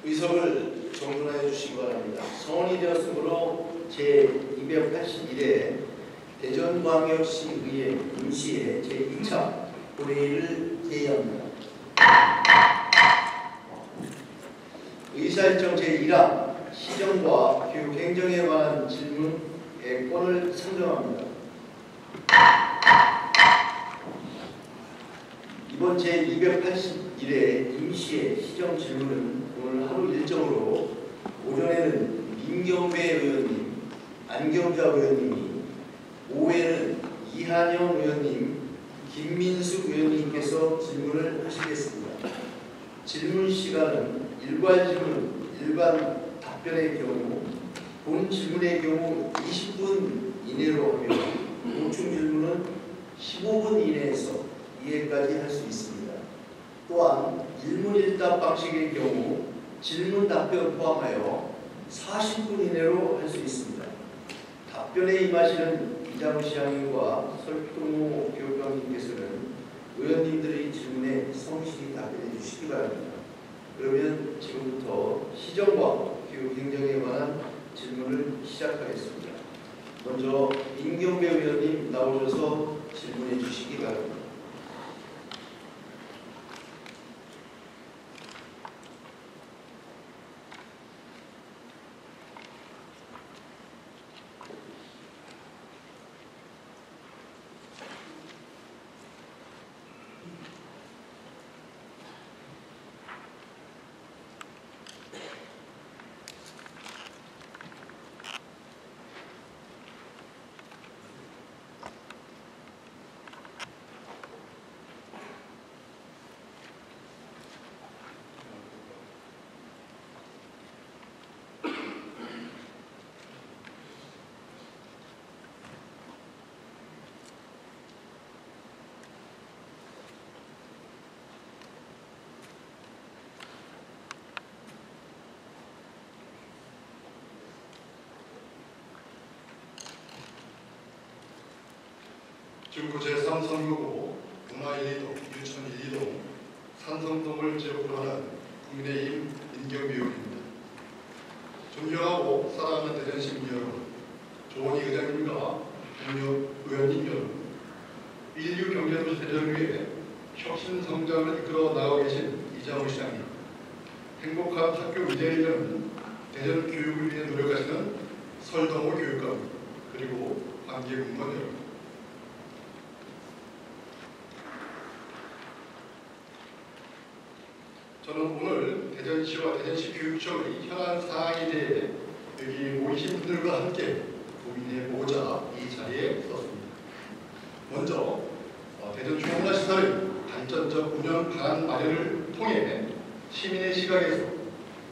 의석을 정돈하여 주시기 바랍니다. 성원이 되었으므로 제281회 대전광역시의회 임시회 제2차 본회의를 개의합니다. 의사일정 제1항 시정과 교육행정에 관한 질문의 건을 상정합니다. 이번 제281회 임시회 시정 질문은 오늘 하루 일정으로 오전에는 민경배 의원님, 안경자 의원님이, 오후에는 이한영 의원님, 김민숙 의원님께서 질문을 하시겠습니다. 질문 시간은 일괄 질문, 일반 답변의 경우, 본 질문의 경우 20분 이내로 하며 보충 질문은 15분 이내에서 이해까지 할 수 있습니다. 또한 일문일답 방식의 경우 질문 답변 포함하여 40분 이내로 할 수 있습니다. 답변에 임하시는 이장시 장님과 설동호 교육감님께서는 의원님들의 질문에 성실히 답변해 주시기 바랍니다. 그러면 지금부터 시정과 교육행정에 관한 질문을 시작하겠습니다. 먼저 민경배 의원님 나오셔서 질문해 주시기 바랍니다. 중구 제3선거구 문화 1, 2동, 유천 1, 2동, 산성동을 지역으로 하는 국민의힘 민경배 의원입니다. 존경하고 사랑하는 대전 시민 여러분, 조원희 의장님과 동료 의원님 여러분, 인류 경제도시 대전을 위해 혁신 성장을 이끌어 나가고 계신 이장우 시장님, 행복한 학교 미래를 여는 대전 교육을 위해 노력하시는 설동호 교육감, 그리고 관계 공무원 여러분, 저는 오늘 대전시와 대전시 교육청의 현안 사항에 대해 여기 모이신 분들과 함께 고민해보고자 이 자리에 섰습니다. 먼저 대전 교문화시설의 발전적 운영 방안 마련을 통해 시민의 시각에서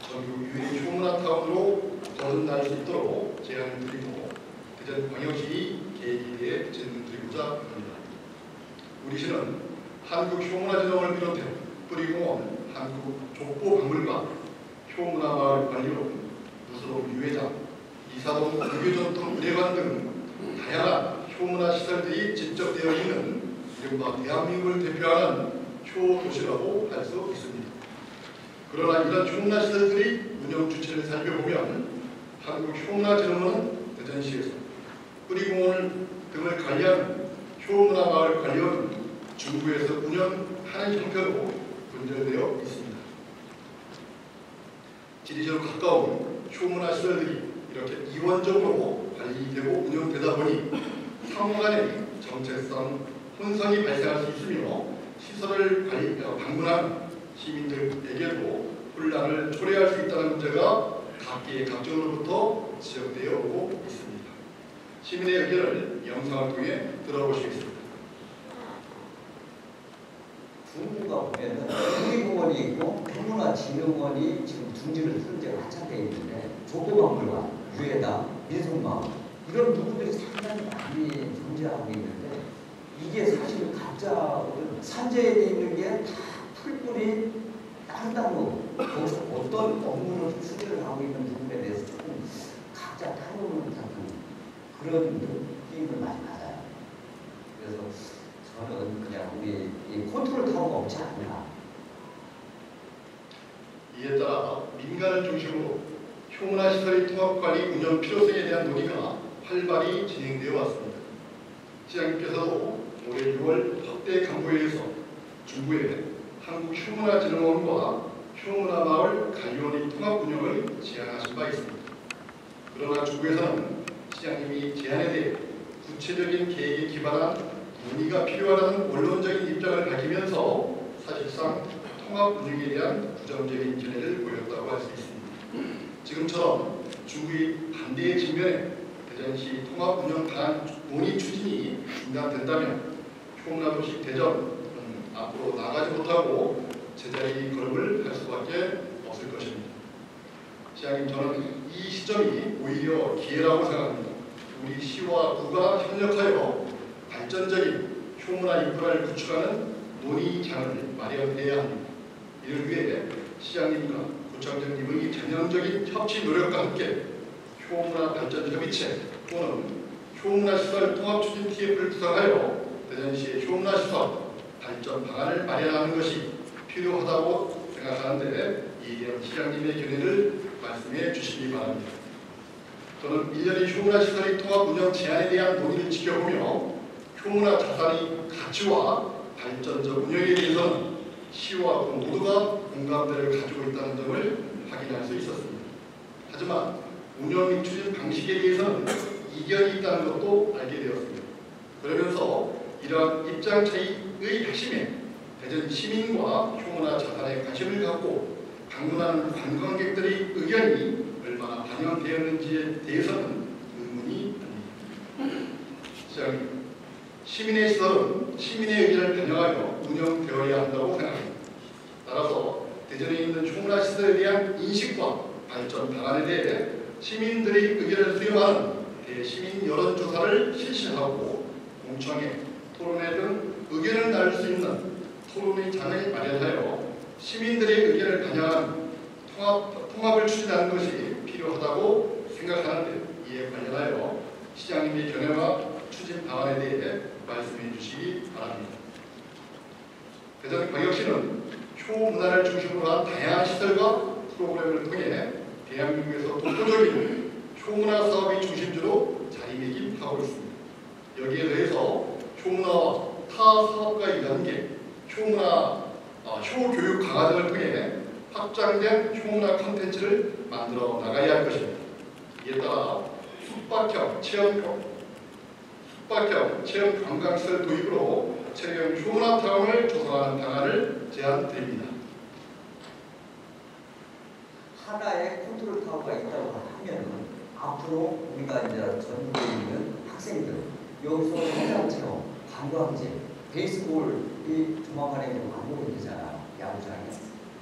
전국 유일 교문화타운으로 거듭날 수 있도록 제안을 드리고 대전광역시 계획에 대해 질문 드리고자 합니다. 우리 시는 한국효문화진흥원을 비롯해 뿌리공원, 한국족보박물관, 효문화마을 관리원, 무소동 유회장, 이사동 유교전통 의례관 등 다양한 효문화시설들이 집적되어 있는 이른바 대한민국을 대표하는 효도시라고 할 수 있습니다. 그러나 이런 효문화시설들의 운영 주체를 살펴보면 한국효문화진흥원은 대전시에서, 뿌리공원 등을 관리하는 효문화마을 관리원은 중구에서 운영하는 형태로 분열되어 있습니다. 지리적으로 가까운 효문화시설들이 이렇게 이원적으로 관리되고 운영되다 보니 상호간의 정체성 혼선이 발생할 수 있으며 시설을 방문한 시민들에게도 혼란을 초래할 수 있다는 문제가 각계의 각종으로부터 지적되어 오고 있습니다. 시민의 의견을 영상을 통해 들어보시겠습니다. 중구가 보면은 국립공원이 있고 효문화진흥원이 지금 둥지를 튼 지가 한참 돼 있는데, 족보박물관, 유해당, 민속마을 이런 부분들이 상당히 많이 존재하고 있는데, 이게 사실 각자 산재에 있는 게 다 풀뿌리 다른 거고, 거기서 어떤 업무를 수리를 하고 있는 부분에 대해서 조금 각자 다루는 듯한 그런 느낌을 많이 받아요. 그래서 저는 그냥 우리 이 컨트롤 타워가 없지 않나. 이에 따라 민간을 중심으로 효문화시설의 통합관리 운영 필요성에 대한 논의가 활발히 진행되어 왔습니다. 시장님께서도 올해 6월 확대 간부회에서 중부에 한국효문화진흥원과 효문화마을 관리원의 통합 운영을 제안하신 바 있습니다. 그러나 중부에서는 시장님이 제안에 대해 구체적인 계획에 기반한 논의가 필요하다는 원론적인 입장을 밝히면서 사실상 통합 운영에 대한 부정적인 견해를 보였다고 할 수 있습니다. 지금처럼 중부의 반대의 측면에 대전시 통합 운영 방안 논의 추진이 중단된다면 효문화도시 대전은 앞으로 나가지 못하고 제자리 걸음을 할 수밖에 없을 것입니다. 시장님, 저는 이 시점이 오히려 기회라고 생각합니다. 우리 시와 구가 협력하여 발전적인 효문화 인프라를 구축하는 논의장을 마련해야 합니다. 이를 위해 시장님과 구청장님의 전형적인 협치 노력과 함께 효문화 발전 협의체 또는 효문화시설 통합추진 TF를 구성하여 대전시의 효문화시설 발전 방안을 마련하는 것이 필요하다고 생각하는데 이에 대한 시장님의 견해를 말씀해 주시기 바랍니다. 저는 1년의 효문화시설의 통합 운영 제안에 대한 논의를 지켜보며 효문화 자산의 가치와 발전적 운영에 대해서는 시와 구 모두가 공감대를 가지고 있다는 점을 확인할 수 있었습니다. 하지만 운영 및 추진 방식에 대해서는 이견이 있다는 것도 알게 되었습니다. 그러면서 이러한 입장 차이의 핵심에 대전 시민과 효문화 자산에 관심을 갖고 방문하는 관광객들의 의견이 얼마나 반영되었는지에 대해서는 의문이 듭니다. 시장님, 시민의 시설은 시민의 의견을 반영하여 운영되어야 한다고 생각합니다. 따라서 대전에 있는 효문화 시설에 대한 인식과 발전 방안에 대해 시민들의 의견을 수렴하는 대시민 여론조사를 실시하고 공청회, 토론회 등 의견을 나눌 수 있는 토론의 장을 마련하여 시민들의 의견을 반영한 통합을 추진하는 것이 필요하다고 생각하는데 이에 관련하여 시장님의 견해와 추진 방안에 대해 말씀해 주시기 바랍니다. 대전광역시는 효문화를 중심으로 한 다양한 시설과 프로그램을 통해 대한민국에서 독보적인 효문화 사업의 중심지로 자리매김하고 있습니다. 여기에 더해서 효문화와 타 사업과의 연계, 효교육 강화 등을 통해 확장된 효문화 콘텐츠를 만들어 나가야 할 것입니다. 이에 따라 숙박형 체험 관광시설 도입으로 체험 효문화 타운을 조성하는 방안을 제안드립니다. 하나의 컨트롤 타워가 있다고 하면은 앞으로 우리가 이제 전국에 있는 학생들 여기서 현장 체험, 관광지, 베이스볼이 조만간에 안 보게 되잖아, 야구장에.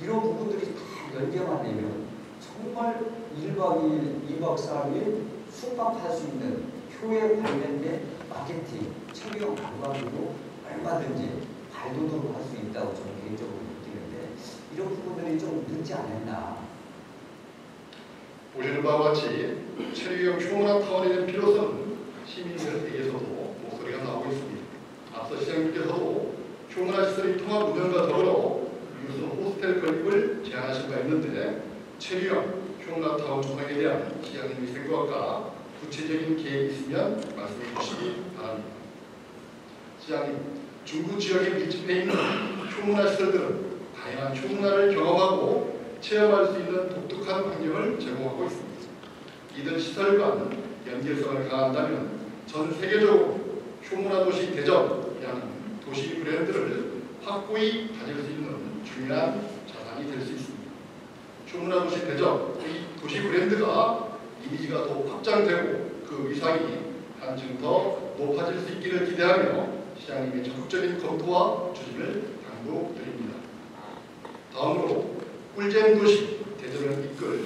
이런 부분들이 다 연계만 되면 정말 1박 2일, 2박 3일 숙박할 수 있는 효에 관련된 마케팅, 체험 관광으로 얼마든지 발돋움을 할 수 있다고 저는 개인적으로 느끼는데 이런 부분들이 좀 늦지 않았나. 보시는 바와 같이 체류형 효문화 타운에 대한 필요성은 시민들에게서도 목소리가 나오고 있습니다. 앞서 시장님께서도 효문화 시설의 통합 운영과 더불어 유수 호스텔 건립을 제안하신 바 있는데 체류형 효문화 타운 조성에 대한 시장님의 생각과 구체적인 계획이 있으면 말씀해 주시기 바랍니다. 시장님, 중부 지역에 밀집해 있는 효문화 시설들은 다양한 효문화를 경험하고 체험할 수 있는 독특한 환경을 제공하고 있습니다. 이들 시설 간 연계성을 가한다면 전 세계적으로 효문화 도시 대전이라는 도시 브랜드를 확고히 가질 수 있는 중요한 자산이 될 수 있습니다. 효문화 도시 대전의 도시 브랜드가 이미지가 더 확장되고 그 위상이 한층 더 높아질 수 있기를 기대하며 시장님의 적극적인 검토와 추진을 당부드립니다. 다음으로 꿀잼 도시 대전을 이끌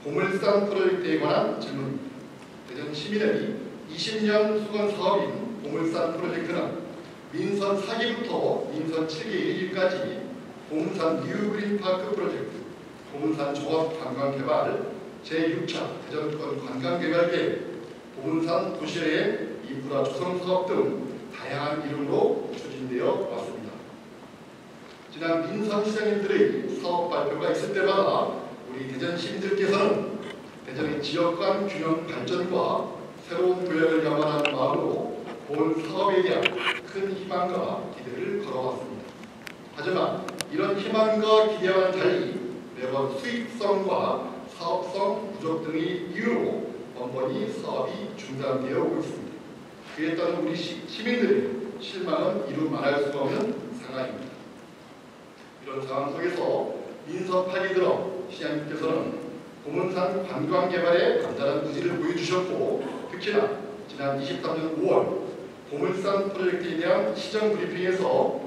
보물산 프로젝트에 관한 질문입니다. 대전 시민의 20년 수건 사업인 보물산 프로젝트는 민선 4기부터 민선 7기 1기까지 보물산 뉴그린파크 프로젝트, 보물산 종합관광개발, 제6차 대전권 관광개발계획, 보물산 도시여행 인프라 조성 사업 등 다양한 이름으로 추진되어 왔습니다. 지난 민선 시장님들의 사업 발표가 있을 때마다 우리 대전 시민들께서는 대전의 지역 간 균형 발전과 새로운 도약을 야망하는 마음으로 본 사업에 대한 큰 희망과 기대를 걸어왔습니다. 하지만 이런 희망과 기대와는 달리 매번 수익성과 사업성 부족 등의 이유로 번번이 사업이 중단되어 오고 있습니다. 그에 따른 우리 시민들의 실망은 이루 말할 수 없는 상황입니다. 이런 상황 속에서 민선파기 들어 시장님께서는 고문산 관광개발에 간단한 의지를 보여주셨고, 특히나 지난 23년 5월 고문산 프로젝트에 대한 시정 브리핑에서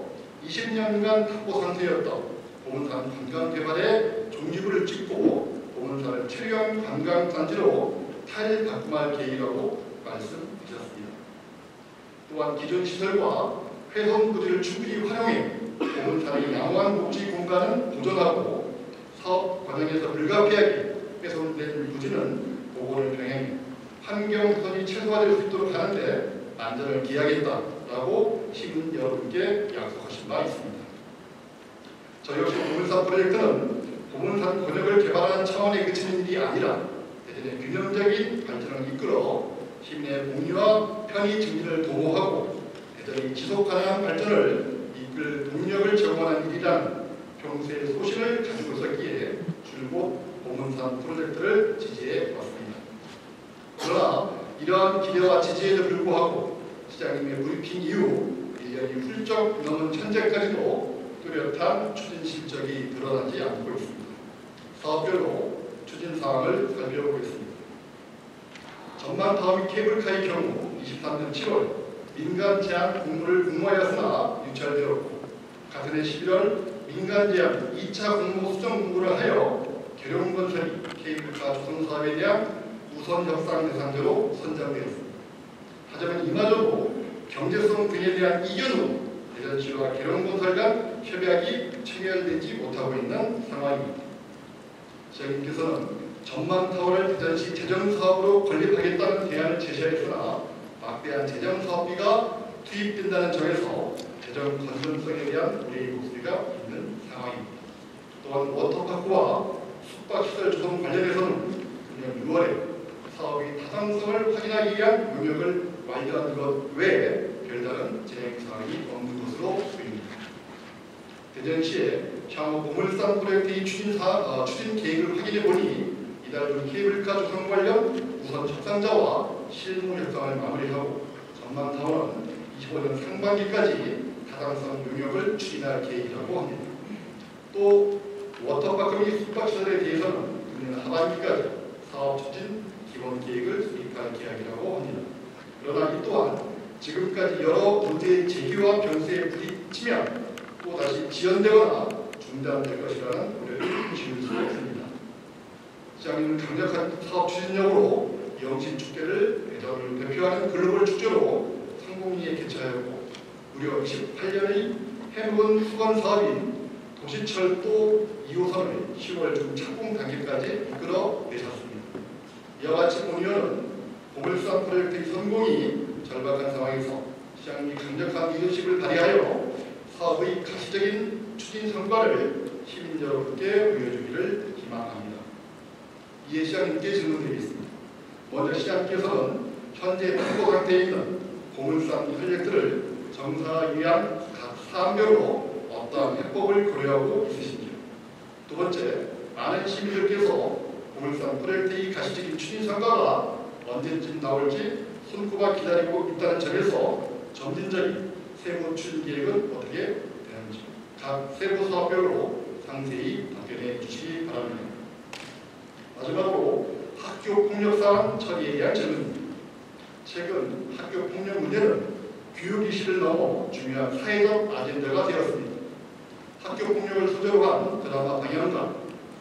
20년간 탁보 상태였던 고문산 관광개발의 종지부를 찍고 고문산을 체류형 관광단지로 탈바꿈할 계획이라고 말씀드렸습니다. 또한 기존 시설과 훼손 부지를 충분히 활용해 고문산의 양호한 복지 공간은 보존하고 사업 과정에서 불가피하게 훼손된 부지는 복원을 병행해 환경 훼손이 최소화될 수 있도록 하는데 만전을 기하겠다라고 시민 여러분께 약속하신 바 있습니다. 저희 역시 고문산 프로젝트는 고문산 권역을 개발하는 차원에 그치는 일이 아니라 대전의 균형적인 발전을 이끌어 시민의 복리와 편의 증진을 도모하고 대전의 지속가능한 발전을 이끌 동력을 제공하는 일이라는 평소의 소신을 가지고 있었기에 줄곧 고문산 프로젝트를 지지해 왔습니다. 그러나 이러한 기대와 지지에도 불구하고 시장님의 브리핑 이후 1년이 훌쩍 넘은 현재까지도 뚜렷한 추진 실적이 드러나지 않고 있습니다. 사업별로 추진 사항을 살펴보겠습니다. 전만타운 케이블카의 경우 23년 7월 민간 제한 공모를 공모하였으나 유찰되었고, 같은 해 11월 민간 제한 2차 공모 수정 공고를 하여 계룡건설이 케이블카 조성 사업에 대한 우선 협상 대상자로 선정되었습니다. 하지만 이마저도 경제성 등에 대한 이견으로 대전시와 계룡건설 간 협약이 체결되지 못하고 있는 상황입니다. 시장님께서는 전망타워를 대전시 재정사업으로 건립하겠다는 대안을 제시하였으나 막대한 재정사업비가 투입된다는 점에서 재정 건전성에 대한 우리의 목소리가 있는 상황입니다. 또한 워터파크와 숙박시설 조성 관련해서는 작년 6월에 사업의 타당성을 확인하기 위한 용역을 완료한 것 외에 별다른 진행 사항이 없는 것으로 보입니다. 대전시의 향후 고물산 프로젝트의 추진 계획을 확인해 보니 이달 중 케이블카 조성 관련 우선 협상자와 실무 협상을 마무리하고 전망타워는 25년 상반기까지 타당성 용역을 추진할 계획이라고 합니다. 또 워터파크 및 숙박시설에 대해서는 금년 하반기까지 사업 추진 기본 계획을 수립할 계획이라고 합니다. 그러나 이 또한 지금까지 여러 문제의 제기와 변수에 부딪히면 또다시 지연되거나 중단될 것이라는 우려를 지울 수 없습니다. 시장님은 강력한 사업 추진력으로 영신 축제를 대전을 대표하는 글로벌 축제로 상봉리에 개최하였고, 무려 28년의 해묵은 수건 사업인 도시철도 2호선을 10월 중 착공 단계까지 이끌어내셨습니다. 이와 같이 본의원은 고물산 프로젝트의 성공이 절박한 상황에서 시장님이 강력한 리더십을 발휘하여 사업의 가시적인 추진 성과를 시민 여러분께 보여주기를 희망합니다. 이에 시장님께 질문드리겠습니다. 먼저 시장님께서는 현재 탁보 상태에 있는 고물산 프로젝트를 정상화하기 위한 각 사안별로 어떠한 해법을 고려하고 있으신지요? 두 번째, 많은 시민들께서 고물산 프로젝트의 가시적인 추진 성과가 언제쯤 나올지 손꼽아 기다리고 있다는 점에서 점진적인 세부 추진 계획은 어떻게 되는지 각 세부 사업별로 상세히 답변해 주시기 바랍니다. 마지막으로 학교 폭력 사안 처리에 대한 질문입니다. 최근 학교 폭력 문제는 교육 이슈를 넘어 중요한 사회적 아젠다가 되었습니다. 학교 폭력을 소재로 한 드라마 방영과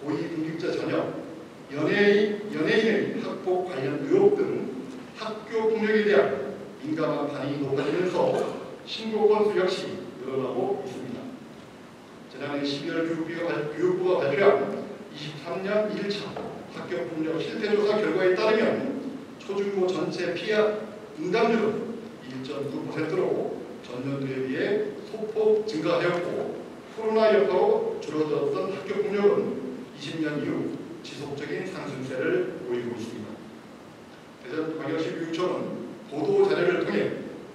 고위공직자 전역, 연예인의 학폭 관련 의혹 등 학교 폭력에 대한 민감한 반응이 높아지면서 신고 건수 역시 늘어나고 있습니다. 지난해 12월 교육부가 발표한 23년 1차 학교폭력 실태조사 결과에 따르면 초중고 전체 피해 응답률은 1.9%로 전년도에 비해 소폭 증가하였고, 코로나 여파로 줄어들었던 학교폭력은 20년 이후 지속적인 상승세를 보이고 있습니다. 대전광역시 교육청은 보도 자료를 통해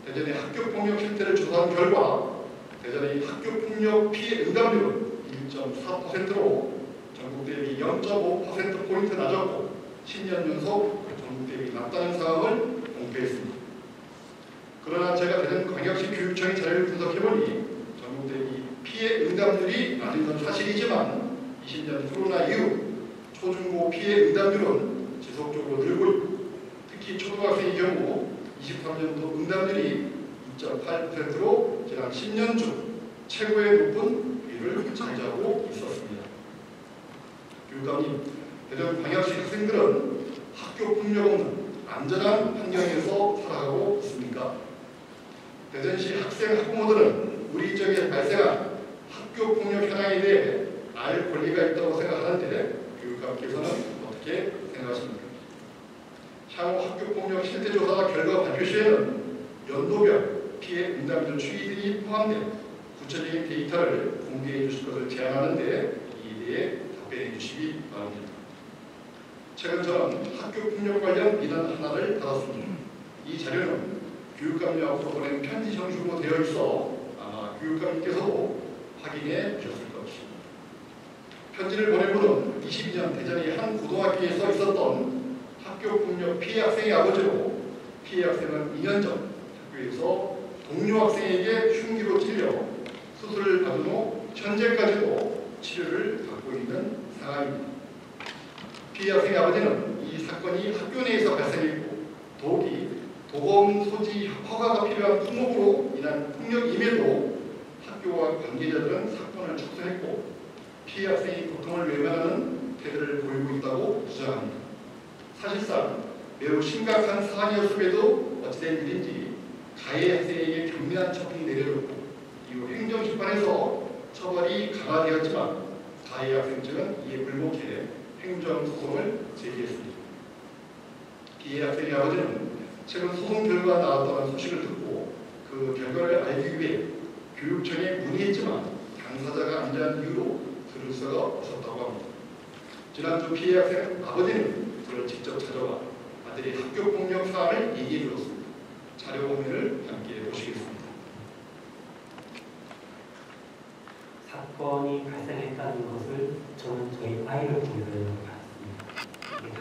대전의 학교폭력 실태를 조사한 결과 대전의 학교폭력 피해 응답률은 1.4%로 전국 대비 0.5%포인트 낮았고 10년 연속 전국 대비 낮다는 상황을 공표했습니다. 그러나 제가 대전광역시 교육청의 자료를 분석해보니 전국 대비 피해 응답률이 낮은 건 사실이지만 20년 코로나 이후 초중고 피해 응답률은 지속적으로 늘고 있고 특히 초등학생의 경우 23년도 응답률이 2.8%로 지난 10년 중 최고의 높은 비율을 차지하고 있었습니다. 교육감님, 대전광역시 학생들은 학교 폭력 없는 안전한 환경에서 살아가고 있습니까? 대전시 학생 학부모들은 우리 지역에 발생한 학교 폭력 현황에 대해 알 권리가 있다고 생각하는데 교육감께서는 어떻게 생각하십니까? 향후 학교폭력 실태조사 결과 발표 시에는 연도별 피해 응답률 추이 등이 포함된 구체적인 데이터를 공개해 주실 것을 제안하는데 이에 대해 답변해 주시기 바랍니다. 최근 저는 학교폭력 관련 민원 하나를 받았습니다. 이 자료는 교육감님 앞으로 보낸 편지 형식으로 되어 있어 아마 교육감님께서도 확인해 주셨을 것입니다. 편지를 보낸 분은 22년 대전의 한 고등학교에서 있었던 학교폭력 피해 학생의 아버지로 피해 학생은 2년 전 학교에서 동료 학생에게 흉기로 찔려 수술을 받은 후 현재까지도 치료를 받고 있는 상황입니다. 피해 학생의 아버지는 이 사건이 학교 내에서 발생했고 더욱이 도검 소지 허가가 필요한 품목으로 인한 폭력임에도 학교와 관계자들은 사건을 축소했고 피해 학생이 고통을 외면하는 태도를 보이고 있다고 주장합니다. 사실상 매우 심각한 사안이었음에도 어찌된 일인지 가해 학생에게 경미한 처분이 내려졌고 이후 행정심판에서 처벌이 강화되었지만 가해 학생 측은 이에 불복해 행정소송을 제기했습니다. 피해 학생의 아버지는 최근 소송 결과가 나왔다는 소식을 듣고 그 결과를 알기 위해 교육청에 문의했지만 당사자가 안전한 이유로 들을 수가 없었다고 합니다. 지난주 피해 학생 아버지는 저를 직접 찾아와 아들의 학교폭력 사안을 얘기해 주었습니다. 자료 화면을 함께 보시겠습니다. 사건이 발생했다는 것을 저는 저희 아이를 통해서 받았습니다.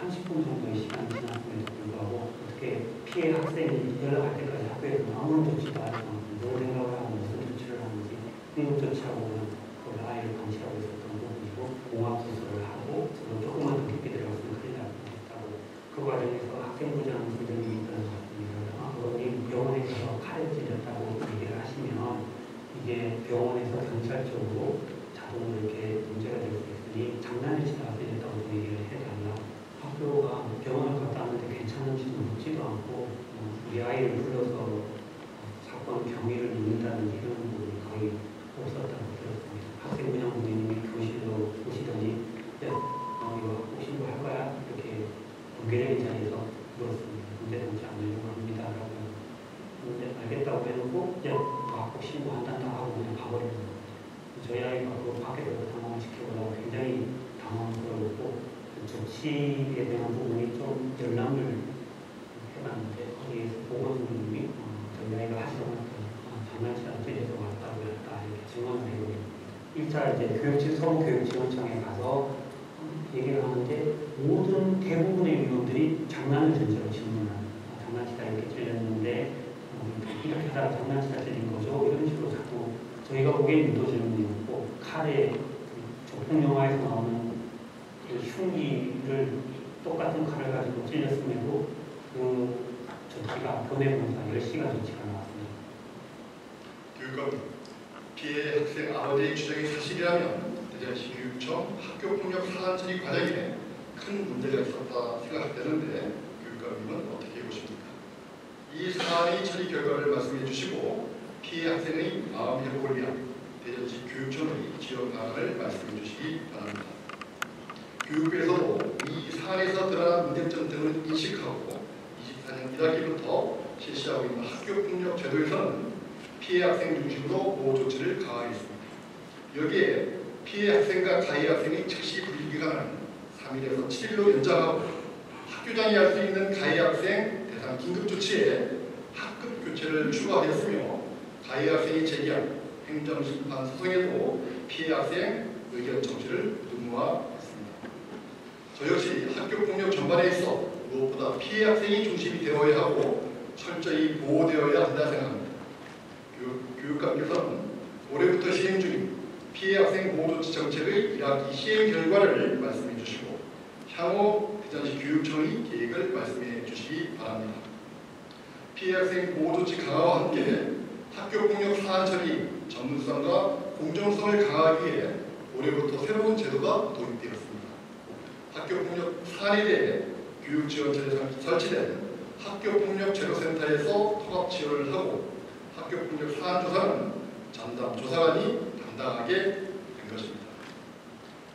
30분 정도의 시간이 지났음에도 불구하고 어떻게 피해 학생이 연락할 때까지 학교에서 아무런 조치도 안 해서 뭘 생각을 하고 무슨 조치를 하는지 응급 조치하고는 그 아이를 감시하고 있었던 부분이고 공학 수술을 하고 저도 조금만 더 깊게 들어갔으면 큰일 날 뻔했다고 그 과정에서 학생부장 선생님이 있던 것 같습니다. 어머니 병원에 가서 칼에 찔렸다고 얘기를 하시면 이게 병원에서 경찰적으로 자동으로 이렇게 문제가 될 수 있으니 장난을 치다가 찔렸다고 얘기를 해달라. 학교가 병원을 갔다 왔는데 괜찮은지도 묻지도 않고 우리 아이를 불러서 사건 경위를 묻는다는 이런 부분이 거의 없었다고 들었습니다. 학생부장 선생님이 교실로 오시더니 이거 학교 신고할 거야? 이렇게 공개적인 자리에서 물었습니다. 문제되지 않으려고 합니다. 라고 근데 알겠다고 해놓고 학교 신고한단다 하고 그냥 가버립니다. 저희 아이가 그 밖에서 상황을 지켜보다가 굉장히 당황스러웠고 조치에 대한 부분이 좀 열람을 해봤는데 거기에서 보건선생님이 저희 아이가 하시던 장난치다 찔려서 왔다고 했다 이렇게 증언을 해버립니다. 1차 이제 교육청 서부교육지원청에 가서 얘기를 하는데 모든 대부분의 위원들이 장난을 전제로 질문합니다. 장난치다 이렇게 찔렸는데 이렇게 하다가 장난치다 찔린 거죠. 이런 식으로 자꾸 저희가 보기엔 유도 질문이었고 칼에 조폭 영화에서 나오는 그 흉기를 똑같은 칼을 가지고 찔렸음에도 그 조치가 교내봉사 10시간 조치가 나왔습니다. 교육감, 피해 학생 아버지의 주장이 사실이라면 대전시 교육청 학교폭력 사안 처리 과정에 큰 문제가 있었다 생각되는데 교육감님은 어떻게 보십니까? 이 사안의 처리 결과를 말씀해 주시고 피해 학생의 마음 회복을 위한 대전시 교육청의 지원 방안을 말씀해 주시기 바랍니다. 교육부에서도 이 사안에서 드러난 문제점 등을 인식하고 24년 1학기부터 실시하고 있는 학교폭력 제도에서는 피해 학생 중심으로 보호 조치를 강화했습니다. 여기에 피해 학생과 가해 학생의 즉시 분리기가 기간을 3일에서 7일로 연장하고 학교장이 할 수 있는 가해 학생 대상 긴급 조치에 학급 교체를 추가하였으며 가해 학생이 제기한 행정심판 소송에도 피해 학생 의견 청취를 의무화했습니다. 저 역시 학교폭력 전반에 있어 무엇보다 피해 학생이 중심이 되어야 하고 철저히 보호되어야 한다 생각합니다. 교육감께서는 올해부터 시행 중인 피해 학생 보호조치 정책의 1학기 시행 결과를 말씀해 주시고 향후 대전시 교육청의 계획을 말씀해 주시기 바랍니다. 피해 학생 보호조치 강화와 함께 학교폭력 사안 처리 전문성과 공정성을 강화하기 위해 올해부터 새로운 제도가 도입되었습니다. 학교폭력 사안에 대해 교육지원처에 설치된 학교폭력제로센터에서 통합 지원을 하고 학교폭력 사안 조사는 전담 조사관이 담당하게 된 것입니다.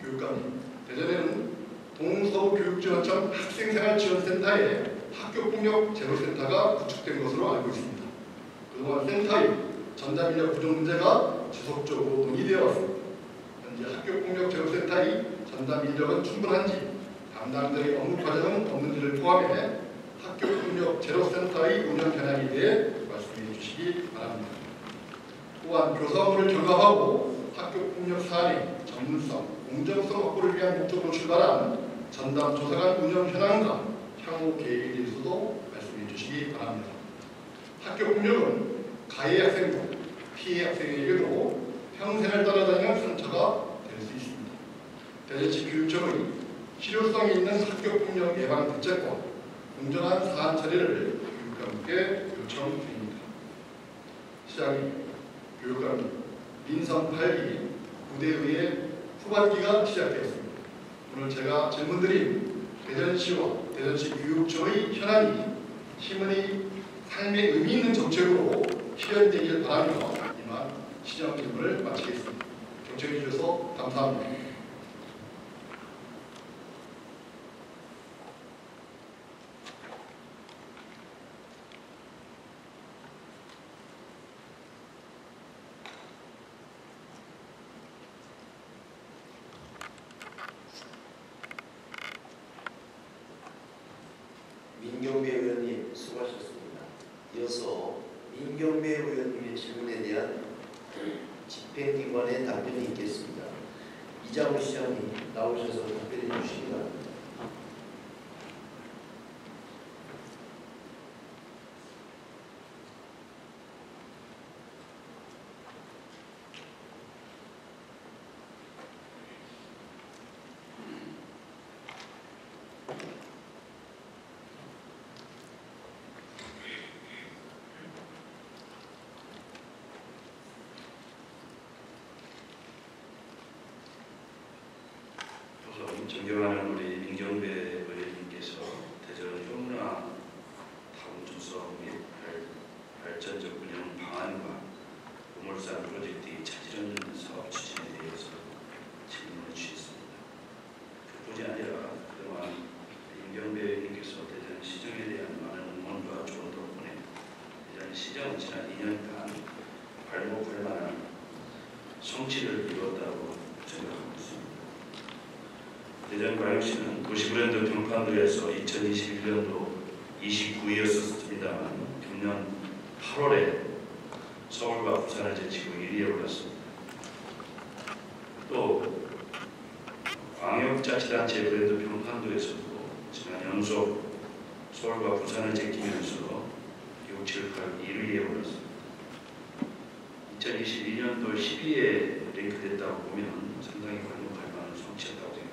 교육감님, 대전에는 동서교육지원청 학생생활지원센터에 학교폭력 제로센터가 구축된 것으로 알고 있습니다. 그동안 센터의 전담인력 부족 문제가 지속적으로 논의되어 왔습니다. 현재 학교폭력 제로센터의 전담인력은 충분한지 담당자의 업무 과정은 없는지를 포함해 학교폭력 제로센터의 운영 현황에 대해 말씀해 주시기 바랍니다. 또한 교사 업무를 경감하고 학교폭력 사안의 전문성, 공정성 확보를 위한 목적으로 출발한 전담 조사관 운영 현황과 향후 계획에 대해서도 말씀해 주시기 바랍니다. 학교폭력은 가해 학생도 피해 학생에게도 평생을 따라다니는 상처가 될 수 있습니다. 대전시 교육청의 실효성이 있는 학교폭력 예방 대책과 공정한 사안 처리를 교육감께 요청드립니다. 시장님, 교육감님, 민선 8기 부대의회 후반기가 시작되었습니다. 오늘 제가 질문드린 대전시와 대전시 교육청의 현안이 시민의 삶에 의미 있는 정책으로 실현되길 바라며 이만 시정 질문을 마치겠습니다. 경청해 주셔서 감사합니다. 민경배 의원님 수고하셨습니다. 이어서 민경배 의원님의 질문에 대한 집행기관의 답변이 있겠습니다. 이장우 시장님 나오셔서 답변해 주시기 바랍니다. 존경하는 우리 민경배 의원님께서 대전 효문화 타운촌 및 발전적 운영 방안과 보물산 프로젝트의 차질없는 사업 추진에 대해서 질문을 주셨습니다. 그뿐이 아니라 그동안 민경배 의원님께서 대전 시정에 대한 많은 응원과 조언 덕분에 대전 시정은 지난 2년간 발목할 만한 성취를 이뤘다고 생각합니다. 대전광역시는 도시브랜드 평판도에서 2021년도 29위였습니다만 금년 8월에 서울과 부산을 제치고 1위에 올랐습니다. 또 광역자치단체 브랜드 평판도에서도 지난 연속 서울과 부산을 제끼면서 6, 7, 8, 1위에 올랐습니다. 2022년도 10위에 랭크됐다고 보면 상당히 관용할 만한 성취였다고 생각합니다.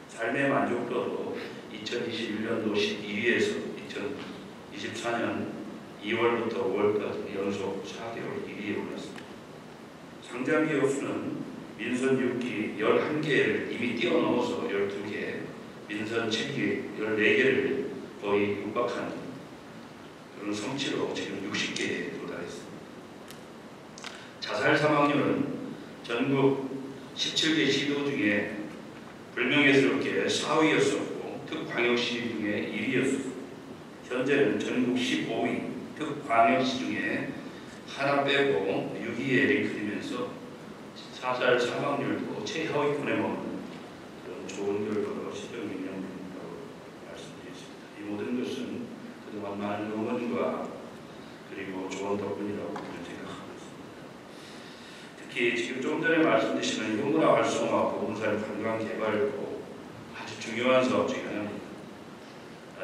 삶의 만족도도 2021년도 12위에서 2024년 2월부터 5월까지 연속 4개월 1위에 올랐습니다. 상장기업 수는 민선 6기 11개를 이미 뛰어넘어서 12개, 민선 7기 14개를 거의 육박한 그런 성취로 지금 60개에 도달했습니다. 자살 사망률은 전국 17개 시도 중에 불명예스럽게 4위였었고 특광역시 중에 1위였습니다. 현재는 전국 15위 특광역시 중에 하나 빼고 6위에 랭크되면서 자살 사망률도 최하위권에 머무는 그런 활성화, 보문산 관광 개발도 아주 중요한 사업 중에 하나입니다.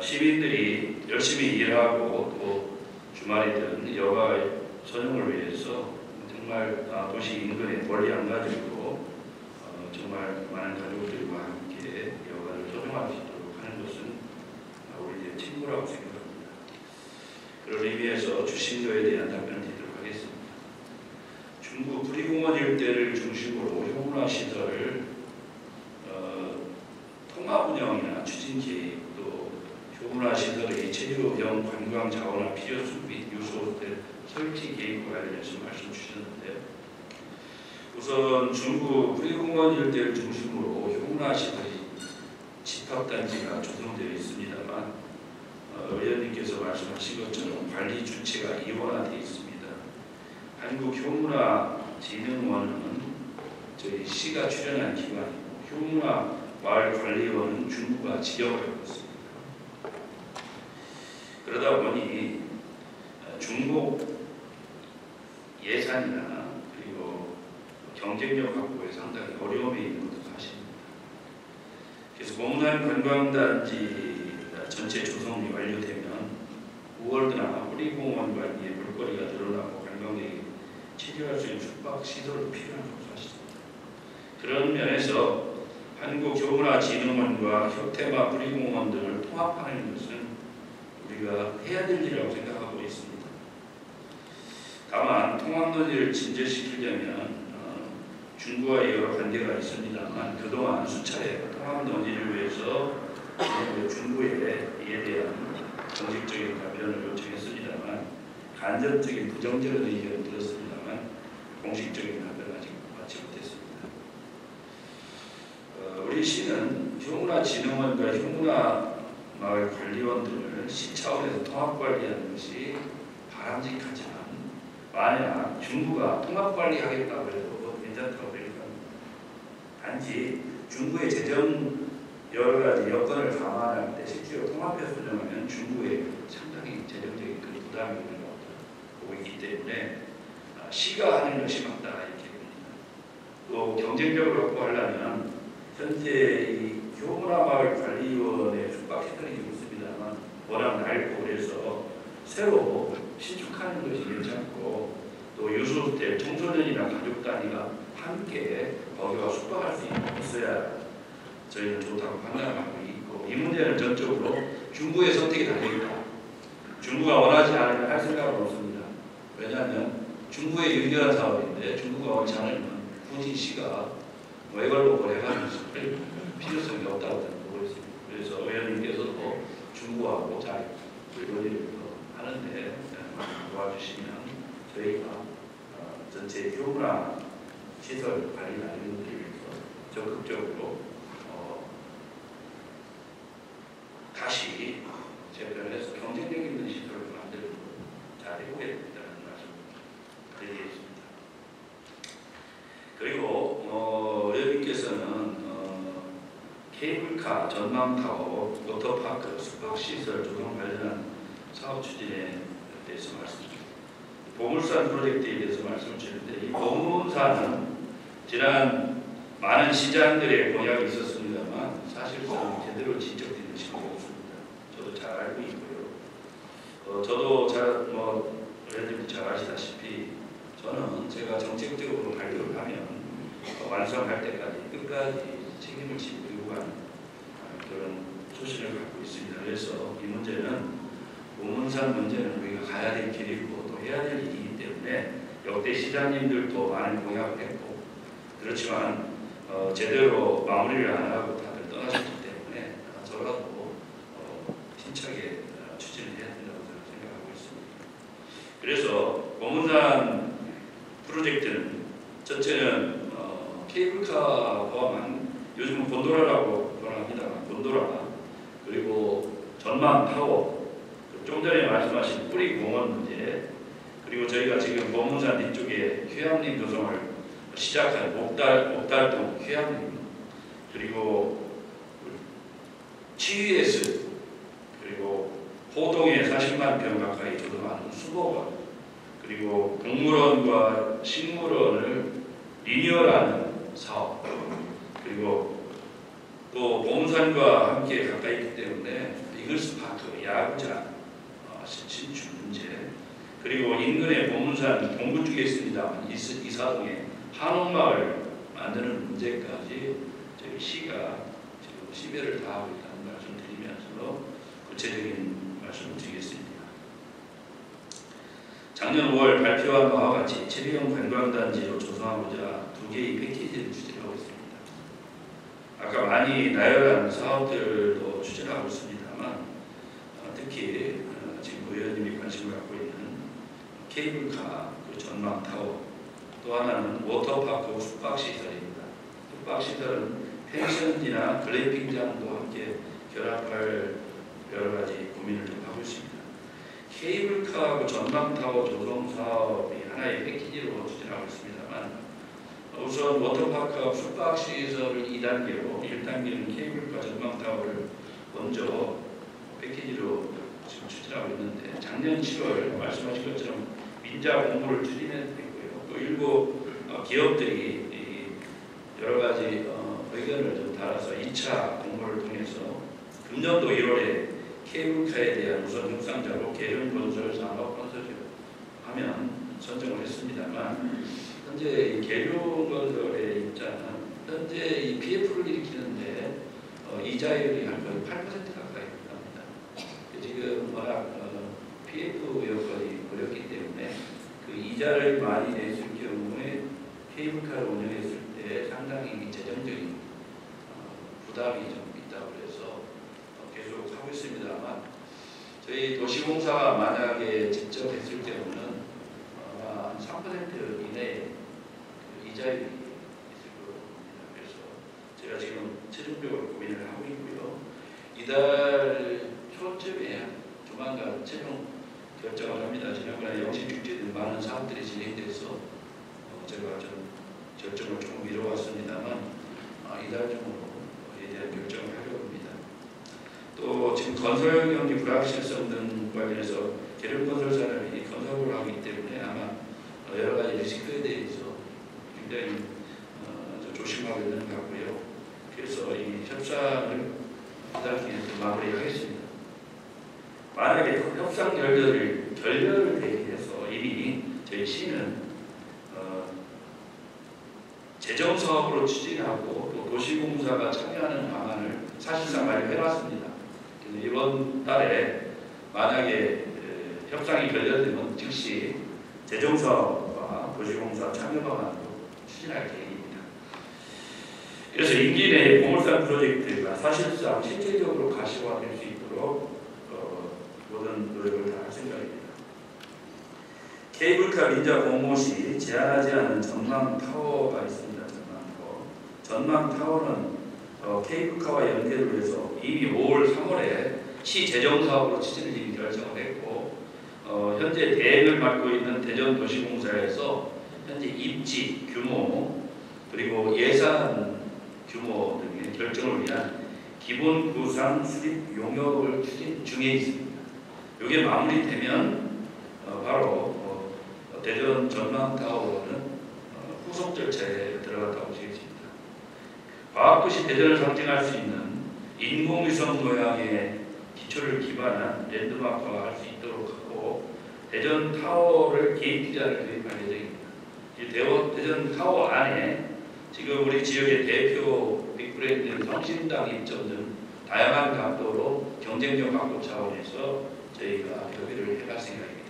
시민들이 열심히 일하고 또 주말이든 여가 선용을 위해서 정말 도시 인근에 멀리 안 가지고 정말 많은 가족들과 함께 여가를 소중할 수 있도록 하는 것은 우리의 책무라고 생각합니다. 그런 의미에서 주신거에 대한 답변을 드리도록 하겠습니다. 중구 구리공원 일대를 중심으로 효문화 시설을 통합 운영이나 추진 계획, 또 효문화 시설의 체류형 관광 자원화 필요성 및 유소호텔 설치 계획과 관련해서 말씀 주셨는데, 우선 중구 구리공원 일대를 중심으로 효문화 시설이 집합단지가 조성되어 있습니다만 의원님께서 말씀하신 것처럼 관리 주체가 이원화되어 있습니다. 한국효문화진흥원은 저희 시가 출연한 기관이고 효문화 마을관리원은 중구가 지역을 하고 있습니다. 그러다 보니 중복 예산이나 그리고 경쟁력 확보에 상당히 어려움이 있는 것도 사실입니다. 그래서 보문산 관광단지 전체 조성이 완료되면 우월드나 호리공원과 이에 볼거리가 늘어나고 관광객이 체류할 수 있는 숙박시설도 필요한 것도 사실입니다. 그런 면에서 한국효문화진흥원과 효테마 호리공원 등을 통합하는 것은 우리가 해야 될 일이라고 생각하고 있습니다. 다만 통합 논의를 진전시키려면 중구와의 여러 관계가 있습니다만 그동안 수차례 통합 논의를 위해서 중구에 이에 대한 정식적인 답변을 요청했습니다만 간접적인 부정적인 의견을 들었습니다만 공식적인 답변을 아직 받지 못했습니다. 우리 시는 효문화진흥원과 효문화마을관리원 등을 시 차원에서 통합관리하는 것이 바람직하지만 만약 중구가 통합관리하겠다고 해도 괜찮다고 생각합니다. 단지 중구의 재정 여러 가지 여건을 감안할 때 실제로 통합해서 운영하면 중구에 상당히 재정적인 그 부담이 있는 것 보고 있기 때문에 시가 하는 것이 맞다 이렇게 봅니다. 또 경쟁력을 확보하려면 현재 이 효문화마을관리원의 숙박시설이 있습니다만 워낙 넓고 그래서 새로 신축하는 것이 괜찮고 또 유소호텔 청소년이나 가족 단위가 함께 거기와 숙박할 수 있어야 저희는 좋다고 판단하고 있고, 이 문제는 전적으로 중구의 선택이 달려있다. 중구가 원하지 않으면 할 생각은 없습니다. 왜냐하면 중구의 유일한 사업인데 중구가 원치 않으면 굳이 시가 이걸 보고 해가지고 필요성이 없다고 저는 보고 있습니다. 그래서 의원님께서도 중구하고 잘 논의를 하는데 도와주시면 저희가 전체 효문화 시설 관리 나름을 위해서 적극적으로 다시 재편해서 경쟁력 있는 시설을 만들고 잘 해보겠다는 말씀 드리겠습니다. 그리고 의원님께서는 케이블카, 전망타워, 워터파크, 숙박시설 조성 관련한 사업 추진에 대해서 말씀드립니다. 보물산 프로젝트에 대해서 말씀을 드리는데, 이 보문산은 지난 많은 시장들의 공약이 있었습니다만 사실상 제대로 진척된 것이 없습니다. 저도 잘 알고 있고요. 저도 의원님도 잘 아시다시피 저는 제가 정책적으로 발표를 하면 완성할 때까지 끝까지 책임을 지고 가는 그런 소신을 갖고 있습니다. 그래서 이 문제는 보문산 문제는 우리가 가야 될 길이고 또 해야 될 일이기 때문에 역대 시장님들도 많은 공약을 했고 그렇지만 제대로 마무리를 안 하고 다들 떠나셨기 때문에 저라도 힘차게 추진을 해야 된다고 생각하고 있습니다. 그래서 보문산 프로젝트는 첫째는 케이블카 포함한 요즘은 곤도라라고 합니다만 곤도라 그리고 전망타워 좀 전에 말씀하신 뿌리공원 문제 그리고 저희가 지금 보문산 뒤쪽에 휴양림 조성을 시작한 옥달동 휴양림 그리고 치위에스 그리고 호동에 40만 평 가까이 조성하는 수목원 그리고 동물원과 식물원을 리뉴얼하는 사업, 그리고 또 보문산과 함께 가까이 있기 때문에 이글스파크, 야구장 신축 문제, 그리고 인근의 보문산 동구 쪽에 있습니다. 이사동에 한옥마을 만드는 문제까지 저희 시가 지금 심혈을 다하고 있다는 말씀 드리면서 구체적인 말씀을 드리겠습니다. 작년 5월 발표한 바와 같이 체리형 관광단지로 조성하고자 2개의 패키지를 추진하고 있습니다. 아까 많이 나열한 사업들도 추진하고 있습니다만 특히 지금 의원님이 관심을 갖고 있는 케이블카, 전망타워, 또 하나는 워터파크 숙박시설입니다. 숙박시설은 펜션이나 글램핑장도 함께 결합할 여러 가지 고민을 좀 하고 있습니다. 케이블카하고 전망타워 조성 사업이 하나의 패키지로 추진하고 있습니다만 우선 워터파크와 숙박시설을 2단계로 1단계는 케이블카 전망타워를 먼저 패키지로 지금 추진하고 있는데 작년 7월 말씀하신 것처럼 민자 공모를 추진했고요. 또 일부 기업들이 여러 가지 의견을 좀 달아서 2차 공모를 통해서 금년도 1월에 케이블카에 대한 우선 협상자로 계룡건설 산업건설을 하면 선정을 했습니다만 현재 이 계룡건설의 입장은 현재 이 PF를 일으키는데 이자율이 한 거의 8% 가까이 됩니다. 지금 워낙 PF 여건이 어렵기 때문에 그 이자를 많이 냈을 경우에 케이블카를 운영했을 때 상당히 재정적인 부담이 좀 있다고 해서 계속 하고 있습니다만 저희 도시공사가 만약에 직접 했을 경우는 아마 3% 이내에 그 이자율이 있을 겁니다. 그래서 제가 지금 최종적으로 고민을 하고 있고요. 이달 초쯤에 조만간 최종 결정을 합니다. 지난번에 영시축제등 많은 사업들이 진행돼서 제가 좀 결정을 조금 미뤄왔습니다만 이달중으로에 대한 결정을 하려고 합니다. 또 지금 건설 경기 불확실성 등 관련해서 계룡건설 산업이 건설을 하기 때문에 아마 여러 가지 리스크에 대해서 굉장히 조심하고 있는 것 같고요. 그래서 이 협상을 이달 기회에서 마무리하겠습니다. 만약에 협상 결렬을 대비해서 이미 저희 시는 재정사업으로 추진하고 또 도시공사가 참여하는 방안을 사실상 마련해놨습니다. 그래서 이번 달에 만약에 협상이 결렬되면 즉시 재정사업과 도시공사 참여 방안으로 추진할 계획입니다. 그래서 임기 내에 보물산 프로젝트가 사실상 실질적으로 가시화될 수 있도록 모든 노력을 다할 생각입니다. 케이블카 민자 공모 시 제한하지 않은 전망타워가 있습니다. 전망타워는 케이블카와 연계를 해서 이미 5월, 3월에 시 재정사업으로 추진을 이미 결정을 했고 현재 대행을 맡고 있는 대전도시공사에서 현재 입지 규모 그리고 예산 규모 등의 결정을 위한 기본 구상 수립 용역을 추진 중에 있습니다. 이게 마무리되면 바로 대전 전망타워는 후속 절차에 들어갔다고 보시겠습니다. 과학도시 대전을 상징할 수 있는 인공위성 모양의 기초를 기반한 랜드마크화 할 수 있도록 하고 대전 타워를 개인 디자인을 도입할 예정입니다. 대전 타워 안에 지금 우리 지역의 대표 빅브랜드 성심당 입점 등 다양한 각도로 경쟁력 확보 차원에서 저희가 협의를 해갈 생각입니다.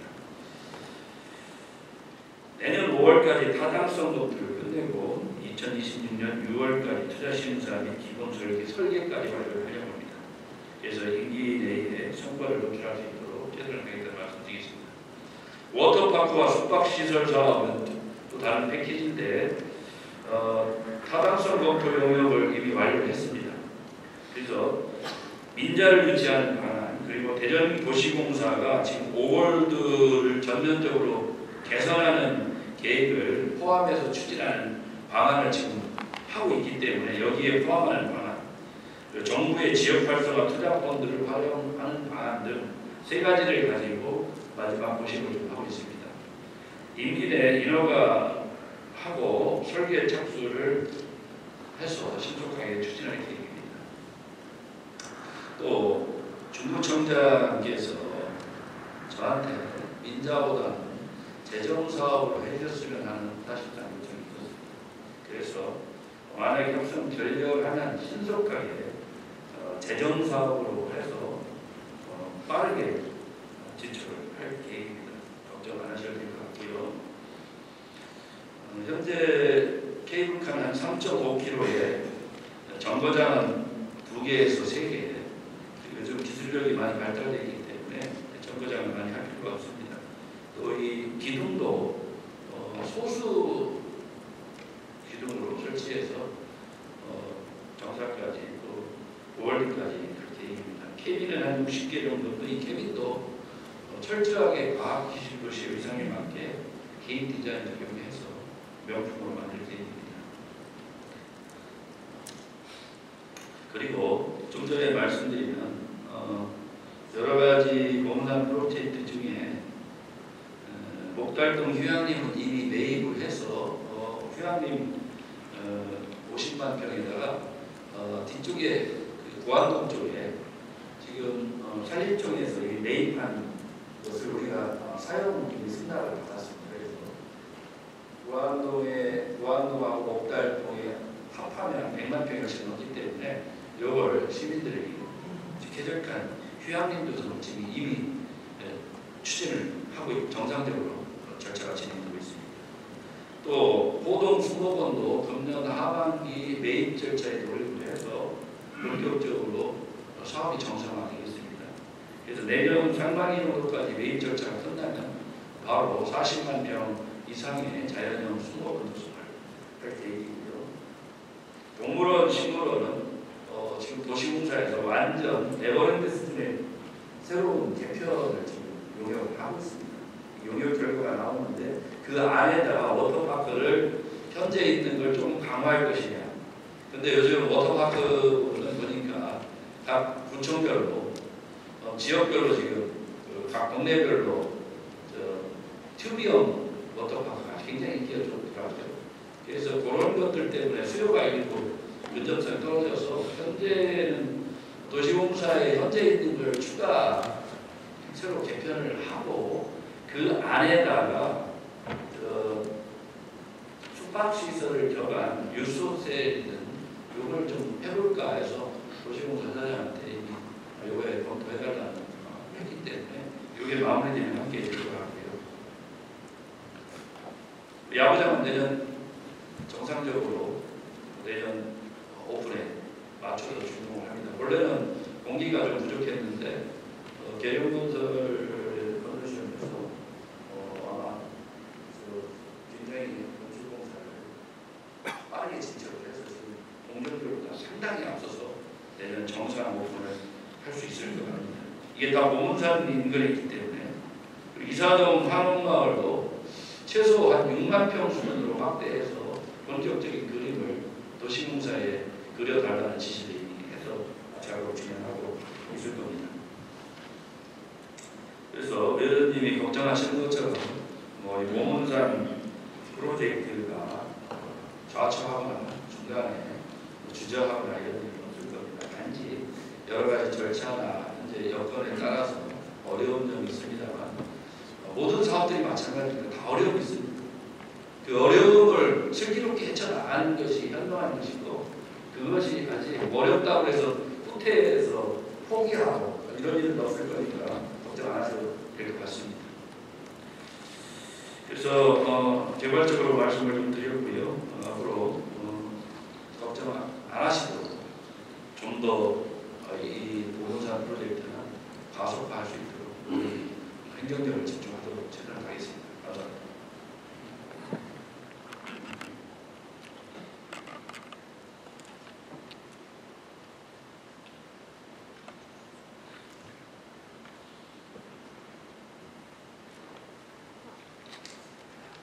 내년 5월까지 타당성 검토를 끝내고 2026년 6월까지 투자심사 및 기본 설계까지 완료를 하려고 합니다. 그래서 임기 내에 성과를 도출할 수 있도록 최선을 다하겠다는 말씀드리겠습니다. 워터파크와 숙박시설 사업은 또 다른 패키지인데 타당성 검토 용역을 이미 완료했습니다. 그래서 민자를 유치하는 방안 그리고 대전도시공사가 지금 5월드를 전면적으로 개선하는 계획을 포함해서 추진하는 방안을 지금 하고 있기 때문에 여기에 포함하는 방안, 정부의 지역활성화 투자펀드를 활용하는 방안 등 세 가지를 가지고 마지막 고심을 좀 하고 있습니다. 임기 내 인허가 하고 설계 착수를 해서 신속하게 추진할 계획입니다. 또 중구청장께서 저한테 민자보다는 재정사업으로 해줬으면 하는 사실상 요청이 있었습니다. 그래서 만약에 협상 결렬을 하면 신속하게 재정사업으로 해서 빠르게 지출을 할 계획입니다. 걱정 안 하셔도 될 것 같고요. 현재 케이블카는 한 3.5km에 정거장은 2개에서 3개. 요즘 기술력이 많이 발달되어 있기 때문에 정거장을 많이 할 필요가 없습니다. 또 이 기둥도 소수 기둥으로 설치해서 정사까지 또 5월까지 할 계획입니다. 케빈은 한 60개 정도, 이 케빈도 철저하게 과학기술도시 의상에 맞게 개인 디자인 적용해서 명품으로 만들 계획입니다. 그리고 좀 전에 말씀드리면 여러 가지 공단 프로젝트 중에 목달동 휴양림은 이미 매입을 해서 휴양림 50만 평에다가 뒤쪽에 고안동 쪽에 지금 산림청에서 매입한 것을 우리가 사용 승낙을 받았습니다. 그래서 고안동하고 목달동에 합하면 100만 평씩 넘기 때문에 이걸 시민들에게 쾌적한 휴양림도 지금 이미 추진을 하고 정상적으로 절차가 진행되고 있습니다. 또 호동 수목원도 금년 하반기 매입 절차에 돌입을 해서 본격적으로 사업이 정상화되겠습니다. 그래서 내년 상반기로까지 매입 절차가 끝나면 바로 40만 평 이상의 자연형 수목원 조성을 할 계획이고요. 동물원, 식물원은 지금 도시공사에서 완전 에버랜드 수준의 새로운 개편을 지금 용역을 하고 있습니다. 용역 결과가 나오는데 그 안에다가 워터파크를 현재 있는 걸 좀 강화할 것이냐. 근데 요즘 워터파크는 보니까 각 구청별로 지역별로 지금 각 동네별로 튜비형 워터파크가 굉장히 인기가 좋더라고요. 그래서 그런 것들 때문에 수요가 있고 근접성이 떨어져서 현재는 도시공사에 현재 있는 걸 추가 새로 개편을 하고 그 안에다가 숙박시설을 격한 유소세든 이걸 좀 해볼까 해서 도시공사 사장한테 이거에 검토해달라는 했기 때문에 이게 마무리되면 함께 될 것 같고요. 야구장은 내년 정상적으로 내년 오픈에 맞춰서 준공을 합니다. 원래는 공기가 좀 부족했는데 계룡건설 컨소시엄에서 아마 굉장히 건축공사를 빠르게 진척을 해서 지금 공정비보다 상당히 앞서서 내년 정상 오픈을 할 수 있을 것 같습니다. 이게 다 모문산 인근에 있기 때문에 이사동 한옥마을도 최소 한 6만 평 수준으로 확대해서 본격적인 그림을 도시공사에 그려달라는 지시를 이미 해서 작업을 진행하고 있을 겁니다. 그래서 의원님이 걱정하시는 것처럼 이 모문산 프로젝트가 좌초하거나 중간에 주저하거나 이런 일은 없을 겁니다. 단지 여러 가지 절차나 현재 여건에 따라서 어려운 점이 있습니다만 모든 사업들이 마찬가지입니다. 다 어려움이 있습니다. 그 어려움을 슬기롭게 헤쳐나가는 것이 현명한 것이고 그것이 아직 어렵다고 해서 후퇴해서 포기하고 이런 일은 없을 거니까 걱정 안 하셔도 될 것 같습니다. 그래서 개괄적으로 말씀을 좀 드렸고요. 앞으로 걱정 안 하시도록 좀 더 이 보건산 프로젝트는 가속화할 수 있도록 우리 행정력을 집중하도록 최선을 다하겠습니다. 감사합니다.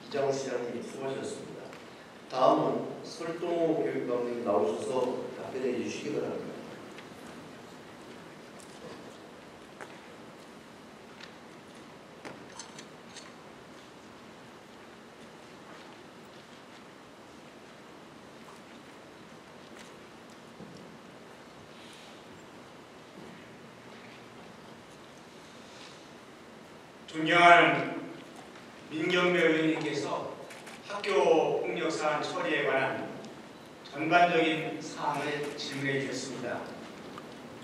이장우 시장님 수고하셨습니다. 다음은 설동호 교육감님 나오셔서 답변해 주시기 바랍니다. 존경하는 민경배 의원님께서 학교 폭력 사안 처리에 관한 전반적인 사항을 질문해 주셨습니다.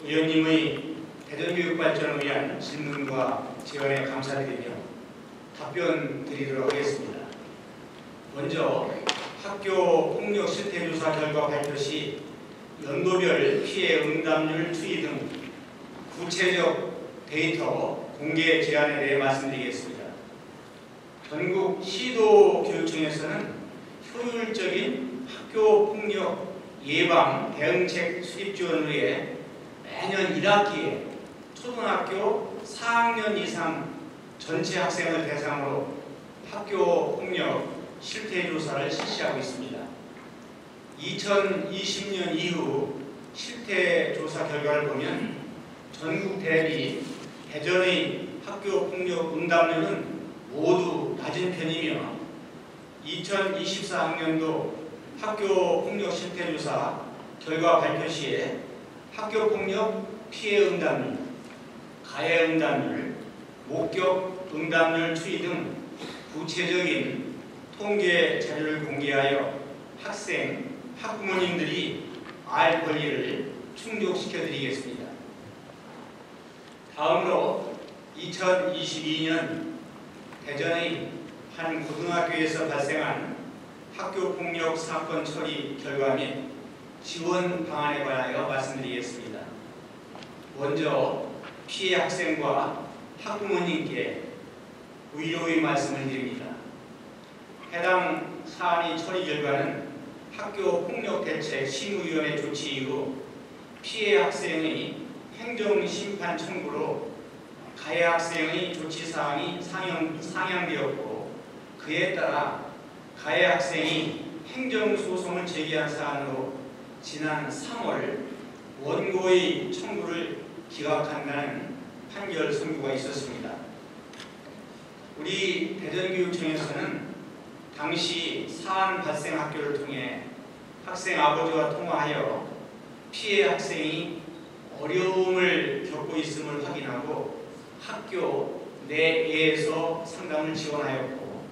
의원님의 대전교육 발전을 위한 질문과 지원에 감사드리며 답변 드리도록 하겠습니다. 먼저 학교 폭력 실태 조사 결과 발표 시 연도별 피해 응답률 추이 등 구체적 데이터 공개 제안에 대해 말씀드리겠습니다. 전국 시도교육청에서는 효율적인 학교 폭력 예방 대응책 수립 지원을 위해 매년 1학기에 초등학교 4학년 이상 전체 학생을 대상으로 학교 폭력 실태 조사를 실시하고 있습니다. 2020년 이후 실태 조사 결과를 보면 전국 대비 대전의 학교 폭력 응답률은 모두 낮은 편이며 2024학년도 학교 폭력 실태 조사 결과 발표 시에 학교 폭력 피해 응답률, 가해 응답률, 목격 응답률 추이 등 구체적인 통계 자료를 공개하여 학생, 학부모님들이 알 권리를 충족시켜 드리겠습니다. 다음으로 2022년 대전의 한 고등학교에서 발생한 학교폭력 사건 처리 결과 및 지원 방안에 관하여 말씀드리겠습니다. 먼저 피해 학생과 학부모님께 위로의 말씀을 드립니다. 해당 사안의 처리 결과는 학교폭력대책 심의위원회 조치 이후 피해 학생의 행정심판 청구로 가해 학생의 조치사항이 상향되었고 그에 따라 가해 학생이 행정소송을 제기한 사안으로 지난 3월 원고의 청구를 기각한다는 판결 선고가 있었습니다. 우리 대전교육청에서는 당시 사안 발생 학교를 통해 학생 아버지와 통화하여 피해 학생이 어려움을 겪고 있음을 확인하고 학교 내에서 상담을 지원하였고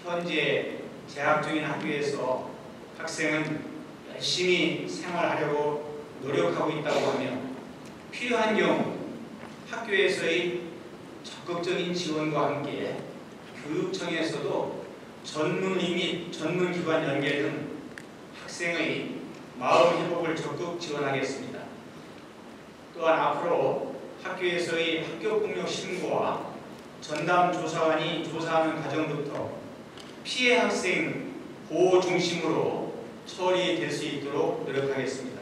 현재 재학 중인 학교에서 학생은 열심히 생활하려고 노력하고 있다고 하며 필요한 경우 학교에서의 적극적인 지원과 함께 교육청에서도 전문의 및 전문기관 연계 등 학생의 마음 회복을 적극 지원하겠습니다. 또한 앞으로 학교에서의 학교폭력 신고와 전담조사관이 조사하는 과정부터 피해 학생 보호 중심으로 처리될 수 있도록 노력하겠습니다.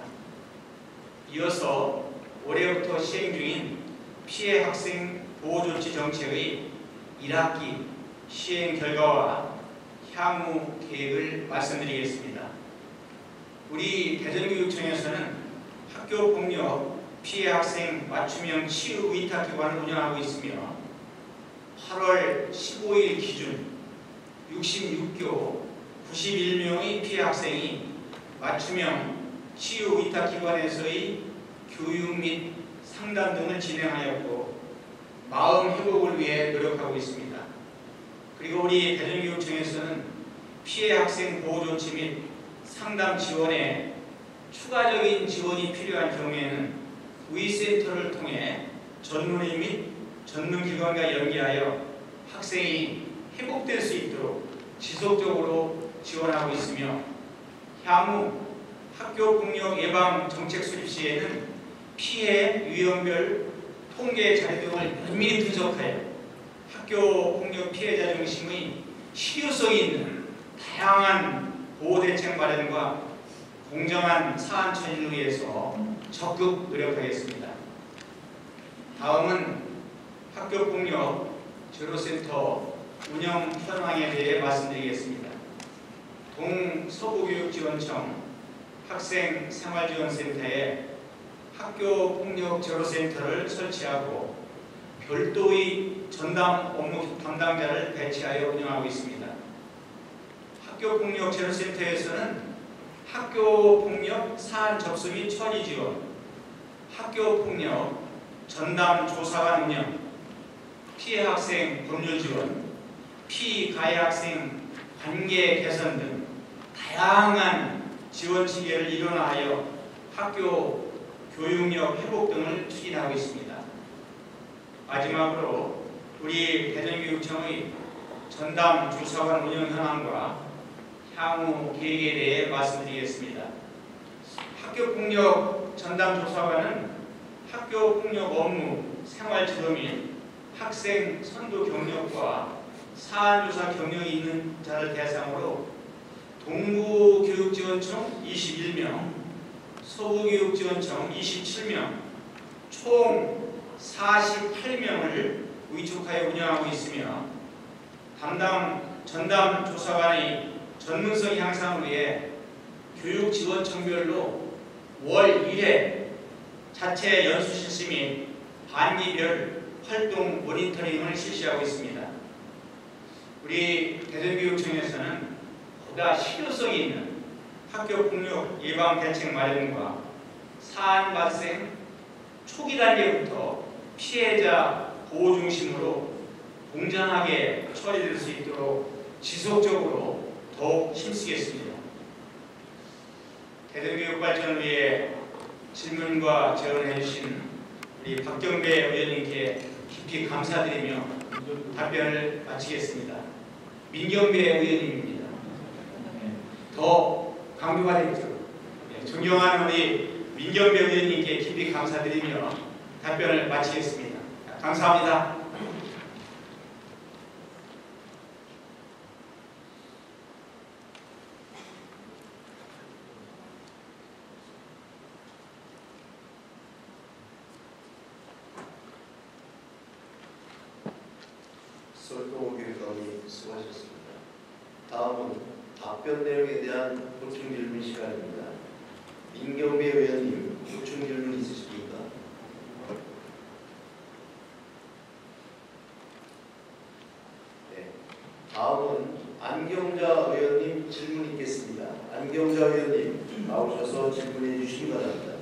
이어서 올해부터 시행 중인 피해 학생 보호조치 정책의 1학기 시행 결과와 향후 계획을 말씀드리겠습니다. 우리 대전교육청에서는 학교폭력 피해 학생 맞춤형 치유 위탁기관을 운영하고 있으며 8월 15일 기준 66교 91명의 피해 학생이 맞춤형 치유 위탁기관에서의 교육 및 상담 등을 진행하였고 마음 회복을 위해 노력하고 있습니다. 그리고 우리 대전교육청에서는 피해 학생 보호조치 및 상담 지원에 추가적인 지원이 필요한 경우에는 위센터를 통해 전문의 및 전문기관과 연계하여 학생이 회복될 수 있도록 지속적으로 지원하고 있으며 향후 학교폭력 예방 정책 수립 시에는 피해 유형별 통계 자료 등을 면밀히 분석하여 학교폭력 피해자 중심의 실효성이 있는 다양한 보호대책 마련과 공정한 사안 처리를 위해서 적극 노력하겠습니다. 다음은 학교폭력 제로센터 운영 현황에 대해 말씀드리겠습니다. 동서부교육지원청 학생생활지원센터에 학교폭력 제로센터를 설치하고 별도의 전담 업무 담당자를 배치하여 운영하고 있습니다. 학교폭력 제로센터에서는 학교폭력 사안 접수 및 처리 지원, 학교폭력 전담 조사관 운영, 피해 학생 법률 지원, 피가해 학생 관계 개선 등 다양한 지원 체계를 일원화하여 학교 교육력 회복 등을 추진하고 있습니다. 마지막으로 우리 대전교육청의 전담 조사관 운영 현황과 향후 계획에 대해 말씀드리겠습니다. 학교폭력 전담 조사관은 학교폭력 업무, 생활지도 및 학생 선도 경력과 사안조사 경력이 있는 자를 대상으로 동부교육지원청 21명, 서부교육지원청 27명, 총 48명을 위촉하여 운영하고 있으며 담당 전담 조사관의 전문성 향상을 위해 교육지원청별로 월 1회 자체 연수 실시 및 반기별 활동 모니터링을 실시하고 있습니다. 우리 대전교육청에서는 보다 실효성이 있는 학교폭력 예방 대책 마련과 사안 발생 초기 단계부터 피해자 보호 중심으로 공정하게 처리될 수 있도록 지속적으로 더욱 힘쓰겠습니다. 대전교육 발전을 위해 질문과 제언해 주신 우리 박경배 의원님께 깊이 감사드리며 답변을 마치겠습니다. 민경배 의원님입니다. 더 강조가 되죠. 존경하는 우리 민경배 의원님께 깊이 감사드리며 답변을 마치겠습니다. 감사합니다. 설동호 교육감이 수고하셨습니다. 다음은 답변 내용에 대한 보충 질문 시간입니다. 민경배 의원님, 보충 질문 있으십니까? 네. 다음은 안경자 의원님 질문 있겠습니다. 안경자 의원님 나오셔서 질문해 주시기 바랍니다.